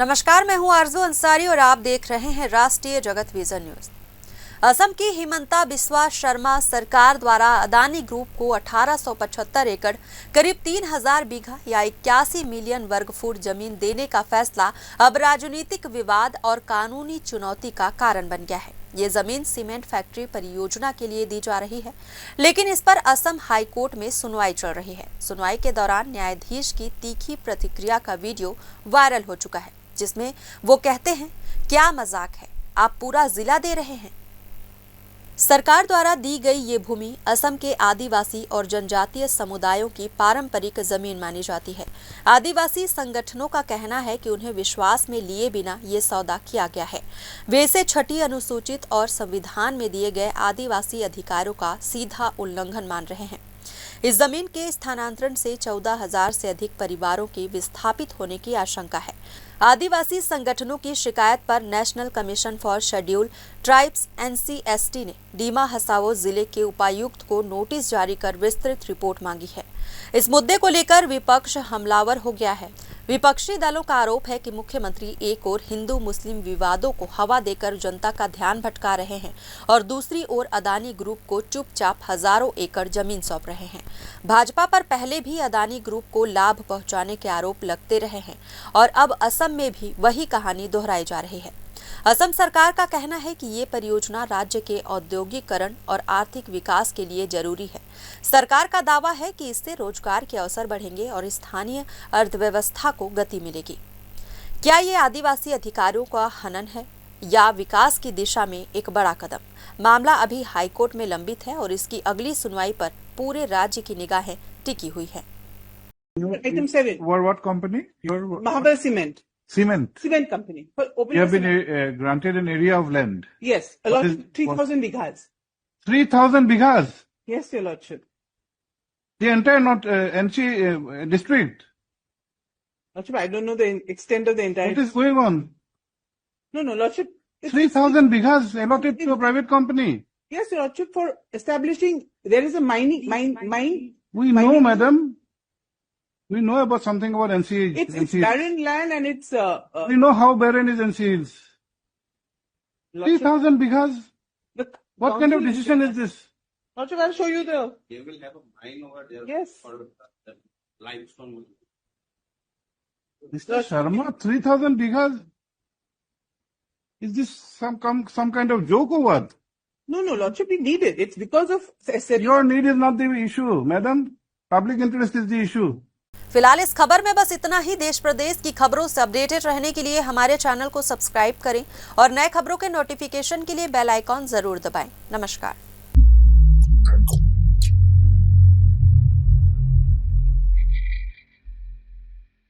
नमस्कार, मैं हूं आरजू अंसारी और आप देख रहे हैं राष्ट्रीय जगत विजन न्यूज। असम की हिमंता बिस्वा शर्मा सरकार द्वारा अदानी ग्रुप को 1875 एकड़ करीब 3000 बीघा या 81 मिलियन वर्ग फुट जमीन देने का फैसला अब राजनीतिक विवाद और कानूनी चुनौती का कारण बन गया है। ये जमीन सीमेंट फैक्ट्री परियोजना के लिए दी जा रही है, लेकिन इस पर असम हाई कोर्ट में सुनवाई चल रही है। सुनवाई के दौरान न्यायाधीश की तीखी प्रतिक्रिया का वीडियो वायरल हो चुका है, जिसमें वो कहते हैं, क्या मजाक है, आप पूरा जिला दे रहे हैं। सरकार द्वारा दी गई ये भूमि असम के आदिवासी और जनजातीय समुदायों की पारंपरिक जमीन मानी जाती है। आदिवासी संगठनों का कहना है कि उन्हें विश्वास में लिए बिना ये सौदा किया गया है। वे इसे छठी अनुसूचित और संविधान में दिए गए आदिवासी अधिकारों का सीधा उल्लंघन मान रहे हैं। इस जमीन के स्थानांतरण से 14,000 से अधिक परिवारों के विस्थापित होने की आशंका है। आदिवासी संगठनों की शिकायत पर national commission for scheduled tribes NCST ने डीमा हसाओ जिले के उपायुक्त को नोटिस जारी कर विस्तृत रिपोर्ट मांगी है। इस मुद्दे को लेकर विपक्ष हमलावर हो गया है। विपक्षी दलों का आरोप है कि मुख्यमंत्री एक ओर हिंदू मुस्लिम विवादों को हवा देकर जनता का ध्यान भटका रहे हैं और दूसरी ओर अदानी ग्रुप को चुपचाप हजारों एकड़ जमीन सौंप रहे हैं। भाजपा पर पहले भी अदानी ग्रुप को लाभ पहुंचाने के आरोप लगते रहे हैं और अब असम में भी वही कहानी दोहराई जा रही है। असम सरकार का कहना है कि ये परियोजना राज्य के औद्योगिकरण और आर्थिक विकास के लिए जरूरी है। सरकार का दावा है कि इससे रोजगार के अवसर बढ़ेंगे और स्थानीय अर्थव्यवस्था को गति मिलेगी। क्या ये आदिवासी अधिकारों का हनन है या विकास की दिशा में एक बड़ा कदम? मामला अभी हाईकोर्ट में लंबित है और इसकी अगली सुनवाई पर पूरे राज्य की निगाहें टिकी हुई है। Item 7. What company? Mahabal Cement. Cement. Cement company. For opening You have been cement. granted an area of land. Yes, a What lot. is- 3,000 bighas. 3,000 bighas. Yes, Your Lordship. The entire not NC district. Lordship, I don't know the extent of the entire. What is going on? No, Lordship. it's- 3,000 bighas allotted to a private company. Yes, Your Lordship, for establishing, there is a mine. We know, madam. We know about something about NC. It's NC. barren land and it's, We know how barren is NC is. Lordship, 3,000 bighas. the What kind of council- decision is this? Lordship, I'll show you the, They will have a mine over there. Yes. For the limestone. Mr. Sharma, 3,000 bighas? Is this some kind of joke or what? no, Lordship, we need it. It's because of, Your need is not the issue, madam. Public interest is the issue. फिलहाल इस खबर में बस इतना ही। देश प्रदेश की खबरों से अपडेटेड रहने के लिए हमारे चैनल को सब्सक्राइब करें और नए खबरों के नोटिफिकेशन के लिए बेल आइकॉन जरूर दबाएं। नमस्कार।